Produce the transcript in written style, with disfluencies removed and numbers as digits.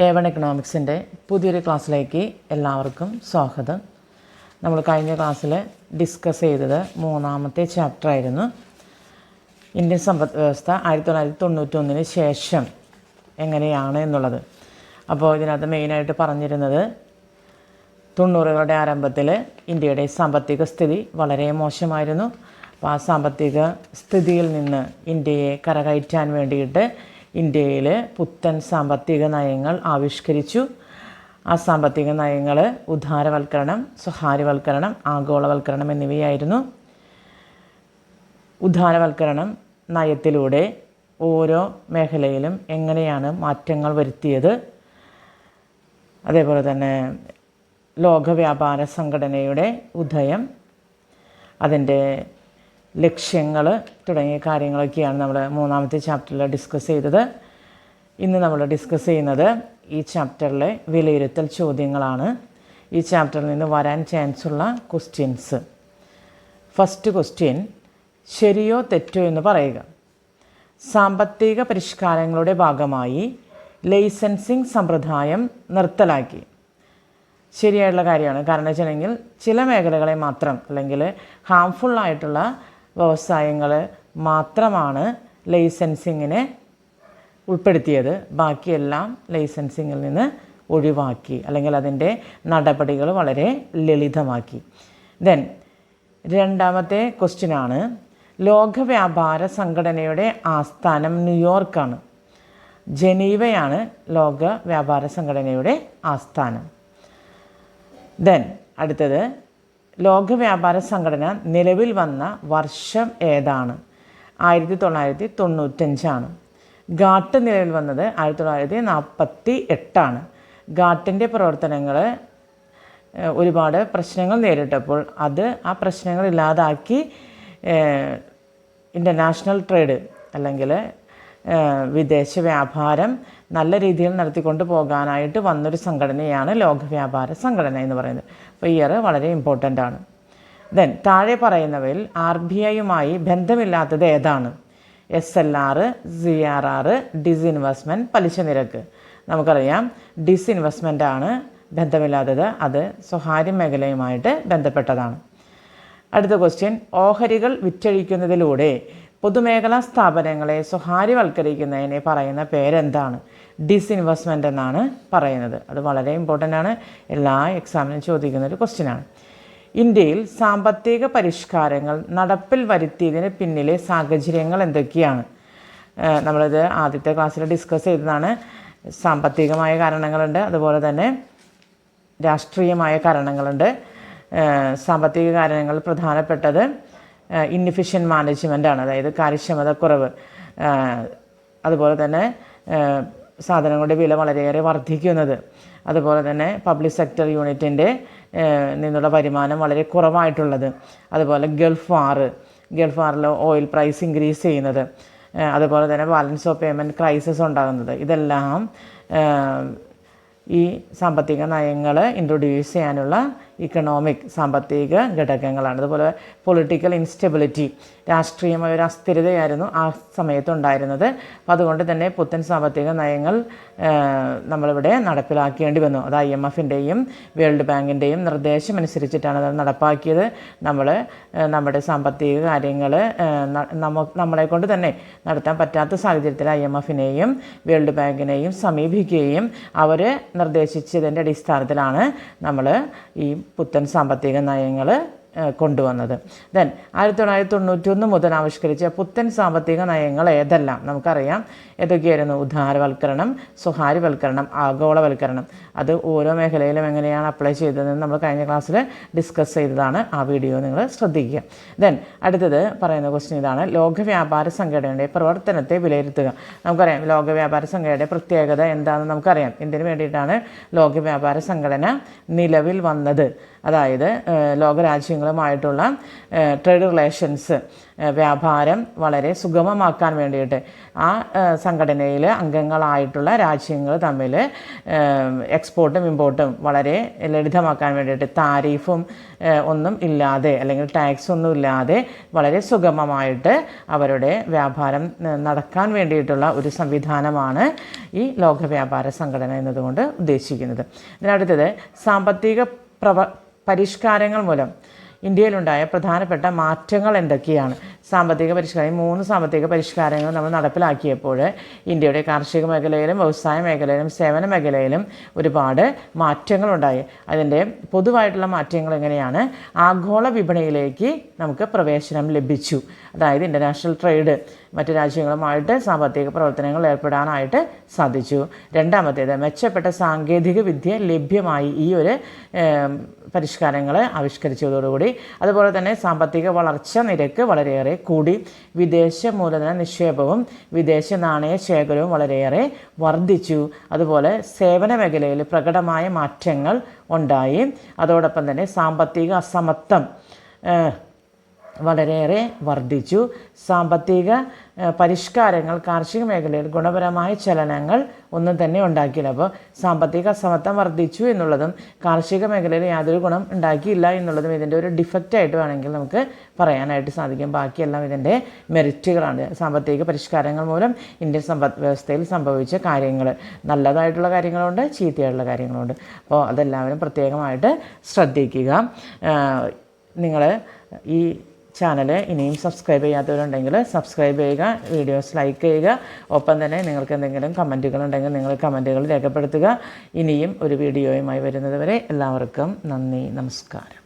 A1 എക്കണോമിക്സിൻ്റെ പുതിയൊരു ക്ലാസ്സിലേക്ക് എല്ലാവർക്കും സ്വാഗതം. നമ്മൾ കഴിഞ്ഞ ക്ലാസ്സിൽ ഡിസ്കസ് ചെയ്തത് മൂന്നാമത്തെ ചാപ്റ്ററായിരുന്നു, ഇന്ത്യൻ സമ്പദ് വ്യവസ്ഥ 1991 ശേഷം എങ്ങനെയാണ് എന്നുള്ളത്. അപ്പോൾ ഇതിനകത്ത് മെയിനായിട്ട് പറഞ്ഞിരുന്നത് 90കളുടെ ആരംഭത്തിൽ ഇന്ത്യയുടെ സാമ്പത്തിക സ്ഥിതി വളരെ മോശമായിരുന്നു. അപ്പോൾ ആ സാമ്പത്തിക സ്ഥിതിയിൽ നിന്ന് ഇന്ത്യയെ കരകയറ്റാൻ വേണ്ടിയിട്ട് ഇന്ത്യയിൽ പുത്തൻ സാമ്പത്തിക നയങ്ങൾ ആവിഷ്കരിച്ചു. ആ സാമ്പത്തിക നയങ്ങൾ ഉദാരവൽക്കരണം, സ്വകാര്യവൽക്കരണം, ആഗോളവൽക്കരണം എന്നിവയായിരുന്നു. ഉദാരവൽക്കരണം നയത്തിലൂടെ ഓരോ മേഖലയിലും എങ്ങനെയാണ് മാറ്റങ്ങൾ വരുത്തിയത്, അതേപോലെ തന്നെ ലോക വ്യാപാര സംഘടനയുടെ ഉദയം, അതിൻ്റെ ലക്ഷ്യങ്ങൾ തുടങ്ങിയ കാര്യങ്ങളൊക്കെയാണ് നമ്മൾ മൂന്നാമത്തെ ചാപ്റ്ററിൽ ഡിസ്കസ് ചെയ്തത്. ഇന്ന് നമ്മൾ ഡിസ്കസ് ചെയ്യുന്നത് ഈ ചാപ്റ്ററിലെ വിലയിരുത്തൽ ചോദ്യങ്ങളാണ്. ഈ ചാപ്റ്ററിൽ നിന്ന് വരാൻ ചാൻസ് ഉള്ള ക്വസ്റ്റ്യൻസ്. ഫസ്റ്റ് ക്വസ്റ്റ്യൻ, ശരിയോ തെറ്റോ എന്ന് പറയുക. സാമ്പത്തിക പരിഷ്കാരങ്ങളുടെ ഭാഗമായി ലൈസൻസിങ് സമ്പ്രദായം നിർത്തലാക്കി. ശരിയായിട്ടുള്ള കാര്യമാണ്. കാരണം വെച്ചിട്ടുണ്ടെങ്കിൽ ചില മേഖലകളെ മാത്രം, അല്ലെങ്കിൽ ഹാംഫുള്ളായിട്ടുള്ള വ്യവസായങ്ങൾ മാത്രമാണ് ലൈസൻസിങ്ങിനെ ഉൾപ്പെടുത്തിയത്. ബാക്കിയെല്ലാം ലൈസൻസിങ്ങിൽ നിന്ന് ഒഴിവാക്കി, അല്ലെങ്കിൽ അതിൻ്റെ നടപടികൾ വളരെ ലളിതമാക്കി. ദെൻ രണ്ടാമത്തെ ക്വസ്റ്റ്യനാണ്, ലോക വ്യാപാര സംഘടനയുടെ ആസ്ഥാനം ന്യൂയോർക്കാണ്. ജനീവയാണ് ലോക വ്യാപാര സംഘടനയുടെ ആസ്ഥാനം. ദെൻ അടുത്തത്, ലോക വ്യാപാര സംഘടന നിലവിൽ വന്ന വർഷം ഏതാണ്? 1995. ഗാട്ട് നിലവിൽ വന്നത് 1948. ഗാട്ടിൻ്റെ പ്രവർത്തനങ്ങൾ ഒരുപാട് പ്രശ്നങ്ങൾ നേരിട്ടപ്പോൾ ആ പ്രശ്നങ്ങൾ ഇല്ലാതാക്കി ഇൻ്റർനാഷണൽ ട്രേഡ്, അല്ലെങ്കിൽ വിദേശ വ്യാപാരം നല്ല രീതിയിൽ നടത്തിക്കൊണ്ട് പോകാനായിട്ട് വന്നൊരു സംഘടനയാണ് ലോക വ്യാപാര സംഘടന എന്ന് പറയുന്നത്. അപ്പോൾ ഇയർ വളരെ ഇമ്പോർട്ടൻ്റ് ആണ്. ദെൻ താഴെ പറയുന്നവയിൽ RBIയുമായി ബന്ധമില്ലാത്തത് ഏതാണ്? SLR, CRR, ഡിസ്ഇൻവെസ്റ്റ്മെൻറ്റ്, പലിശ നിരക്ക്. നമുക്കറിയാം ഡിസ്ഇൻവെസ്റ്റ്മെൻ്റ് ആണ് ബന്ധമില്ലാത്തത്, അത് സ്വകാര്യ മേഖലയുമായിട്ട് ബന്ധപ്പെട്ടതാണ്. അടുത്ത ക്വസ്റ്റ്യൻ, ഓഹരികൾ വിറ്റഴിക്കുന്നതിലൂടെ പൊതുമേഖലാ സ്ഥാപനങ്ങളെ സ്വകാര്യവൽക്കരിക്കുന്നതിനെ പറയുന്ന പേരെന്താണ്? ഡിസ്ഇൻവെസ്റ്റ്മെൻ്റ് എന്നാണ് പറയുന്നത്. അത് വളരെ ഇമ്പോർട്ടൻ്റ് ആണ്, എല്ലാ എക്സാമിനും ചോദിക്കുന്ന ഒരു ക്വസ്റ്റ്യനാണ്. ഇന്ത്യയിൽ സാമ്പത്തിക പരിഷ്കാരങ്ങൾ നടപ്പിൽ വരുത്തിയതിന് പിന്നിലെ സാഹചര്യങ്ങൾ എന്തൊക്കെയാണ്? നമ്മളിത് ആദ്യത്തെ ക്ലാസ്സിൽ ഡിസ്കസ് ചെയ്തതാണ്. സാമ്പത്തികമായ കാരണങ്ങളുണ്ട്, അതുപോലെ തന്നെ രാഷ്ട്രീയമായ കാരണങ്ങളുണ്ട്. സാമ്പത്തിക കാരണങ്ങൾ പ്രധാനപ്പെട്ടത് ഇൻഎഫിഷ്യൻ്റ് മാനേജ്മെൻ്റാണ്, അതായത് കാര്യക്ഷമത കുറവ്. അതുപോലെ തന്നെ സാധനങ്ങളുടെ വില വളരെയേറെ വർദ്ധിക്കുന്നത്, അതുപോലെ തന്നെ പബ്ലിക് സെക്ടർ യൂണിറ്റിൻ്റെ നിന്നുള്ള വരുമാനം വളരെ കുറവായിട്ടുള്ളത്, അതുപോലെ ഗൾഫ് വാറിൽ ഓയിൽ പ്രൈസ് ഇൻക്രീസ് ചെയ്യുന്നത്, അതുപോലെ തന്നെ ബാലൻസ് ഓഫ് പേയ്മെൻറ്റ് ക്രൈസിസ് ഉണ്ടാകുന്നത്, ഇതെല്ലാം ഈ സാമ്പത്തിക നയങ്ങൾ ഇൻട്രൊഡ്യൂസ് ചെയ്യാനുള്ള ഇക്കണോമിക് സാമ്പത്തിക ഘടകങ്ങളാണ്. അതുപോലെ പൊളിറ്റിക്കൽ ഇൻസ്റ്റെബിലിറ്റി, രാഷ്ട്രീയമായ ഒരു അസ്ഥിരതയായിരുന്നു ആ സമയത്തുണ്ടായിരുന്നത്. അപ്പോൾ അതുകൊണ്ട് തന്നെ പുത്തൻ സാമ്പത്തിക നയങ്ങൾ നമ്മളിവിടെ നടപ്പിലാക്കേണ്ടി വന്നു. അത് IMFൻ്റെയും വേൾഡ് ബാങ്കിൻ്റെയും നിർദ്ദേശമനുസരിച്ചിട്ടാണ് അത് നടപ്പാക്കിയത്. നമ്മൾ നമ്മുടെ സാമ്പത്തിക കാര്യങ്ങൾ നമ്മളെ കൊണ്ട് തന്നെ നടത്താൻ പറ്റാത്ത സാഹചര്യത്തിൽ IMFനെയും വേൾഡ് ബാങ്കിനെയും സമീപിക്കുകയും അവർ നിർദ്ദേശിച്ചതിൻ്റെ അടിസ്ഥാനത്തിലാണ് നമ്മൾ ഈ പുത്തൻ സാമ്പത്തിക നയങ്ങൾ കൊണ്ടുവന്നത്. ദെൻ 1991 മുതൽ ആവിഷ്കരിച്ച പുത്തൻ സാമ്പത്തിക നയങ്ങൾ ഏതെല്ലാം? നമുക്കറിയാം ഏതൊക്കെയായിരുന്നു. ഉദാരവൽക്കരണം, സ്വകാര്യവൽക്കരണം, ആഗോളവൽക്കരണം. അത് ഓരോ മേഖലയിലും എങ്ങനെയാണ് അപ്ലൈ ചെയ്തതെന്ന് നമ്മൾ കഴിഞ്ഞ ക്ലാസ്സിൽ ഡിസ്കസ് ചെയ്തതാണ്. ആ വീഡിയോ നിങ്ങൾ ശ്രദ്ധിക്കുക. ദെൻ അടുത്തത് പറയുന്ന ക്വസ്റ്റ്യൻ ഇതാണ്, ലോക വ്യാപാര സംഘടനയുടെ പ്രവർത്തനത്തെ വിലയിരുത്തുക. നമുക്കറിയാം ലോക വ്യാപാര സംഘടനയുടെ പ്രത്യേകത എന്താണെന്ന് നമുക്കറിയാം. എന്തിനു വേണ്ടിയിട്ടാണ് ലോക വ്യാപാര സംഘടന നിലവിൽ വന്നത്? അതായത് ലോകരാജ്യങ്ങളുമായിട്ടുള്ള ട്രേഡ് റിലേഷൻസ് വ്യാപാരം വളരെ സുഗമമാക്കാൻ വേണ്ടിയിട്ട് ആ സംഘടനയിൽ അംഗങ്ങളായിട്ടുള്ള രാജ്യങ്ങൾ തമ്മിൽ എക്സ്പോർട്ടും ഇമ്പോർട്ടും വളരെ ലളിതമാക്കാൻ വേണ്ടിയിട്ട് താരിഫും ഒന്നും ഇല്ലാതെ അല്ലെങ്കിൽ ടാക്സ് ഒന്നും ഇല്ലാതെ വളരെ സുഗമമായിട്ട് അവരുടെ വ്യാപാരം നടക്കാൻ വേണ്ടിയിട്ടുള്ള ഒരു സംവിധാനമാണ് ഈ ലോക വ്യാപാര സംഘടന എന്നതുകൊണ്ട് ഉദ്ദേശിക്കുന്നത്. ഇതിനടുത്തത് സാമ്പത്തിക പരിഷ്കാരങ്ങൾ മൂലം ഇന്ത്യയിലുണ്ടായ പ്രധാനപ്പെട്ട മാറ്റങ്ങൾ എന്തൊക്കെയാണ്? സാമ്പത്തിക പരിഷ്കാരം 3 സാമ്പത്തിക പരിഷ്കാരങ്ങൾ നമ്മൾ നടപ്പിലാക്കിയപ്പോൾ ഇന്ത്യയുടെ കാർഷിക മേഖലയിലും വ്യവസായ മേഖലയിലും സേവന മേഖലയിലും ഒരുപാട് മാറ്റങ്ങളുണ്ടായി. അതിൻ്റെ പൊതുവായിട്ടുള്ള മാറ്റങ്ങൾ എങ്ങനെയാണ്? ആഗോള വിപണിയിലേക്ക് നമുക്ക് പ്രവേശനം ലഭിച്ചു. അതായത് ഇൻ്റർനാഷണൽ ട്രേഡ്, മറ്റു രാജ്യങ്ങളുമായിട്ട് സാമ്പത്തിക പ്രവർത്തനങ്ങൾ ഏർപ്പെടാനായിട്ട് സാധിച്ചു. രണ്ടാമത്തേത് മെച്ചപ്പെട്ട സാങ്കേതിക വിദ്യ ലഭ്യമായി. ഈ ഒരു പരിഷ്കാരങ്ങൾ ആവിഷ്കരിച്ചതോടുകൂടി അതുപോലെ തന്നെ സാമ്പത്തിക വളർച്ച നിരക്ക് വളരെയേറെ കൂടി. വിദേശ മൂലധന നിക്ഷേപവും വിദേശ നാണയ ശേഖരവും വളരെയേറെ വർദ്ധിച്ചു. അതുപോലെ സേവന മേഖലയിൽ പ്രകടമായ മാറ്റങ്ങൾ ഉണ്ടായി. അതോടൊപ്പം തന്നെ സാമ്പത്തിക അസമത്വം വളരെയേറെ വർദ്ധിച്ചു. സാമ്പത്തിക പരിഷ്കാരങ്ങൾ കാർഷിക മേഖലയിൽ ഗുണപരമായ ചലനങ്ങൾ ഒന്നും തന്നെ ഉണ്ടാക്കിയില്ല. അപ്പോൾ സാമ്പത്തിക അസമത്വം വർദ്ധിച്ചു എന്നുള്ളതും കാർഷിക മേഖലയിൽ യാതൊരു ഗുണം ഉണ്ടാക്കിയില്ല എന്നുള്ളതും ഇതിൻ്റെ ഒരു ഡിഫക്റ്റായിട്ട് വേണമെങ്കിൽ നമുക്ക് പറയാനായിട്ട് സാധിക്കും. ബാക്കിയെല്ലാം ഇതിൻ്റെ മെറിറ്റുകളാണ്. സാമ്പത്തിക പരിഷ്കാരങ്ങൾ മൂലം ഇന്ത്യൻ സമ്പദ് വ്യവസ്ഥയിൽ സംഭവിച്ച കാര്യങ്ങൾ, നല്ലതായിട്ടുള്ള കാര്യങ്ങളുണ്ട്, ചീത്തയായിട്ടുള്ള കാര്യങ്ങളുണ്ട്. അപ്പോൾ അതെല്ലാവരും പ്രത്യേകമായിട്ട് ശ്രദ്ധിക്കുക. നിങ്ങൾ ഈ ചാനൽ ഇനിയും സബ്സ്ക്രൈബ് ചെയ്യാത്തവരുണ്ടെങ്കിൽ സബ്സ്ക്രൈബ് ചെയ്യുക, വീഡിയോസ് ലൈക്ക് ചെയ്യുക. ഒപ്പം തന്നെ നിങ്ങൾക്ക് എന്തെങ്കിലും കമൻറ്റുകളുണ്ടെങ്കിൽ നിങ്ങൾ കമൻറ്റുകൾ രേഖപ്പെടുത്തുക. ഇനിയും ഒരു വീഡിയോയുമായി വരുന്നത് വരെ എല്ലാവർക്കും നന്ദി, നമസ്കാരം.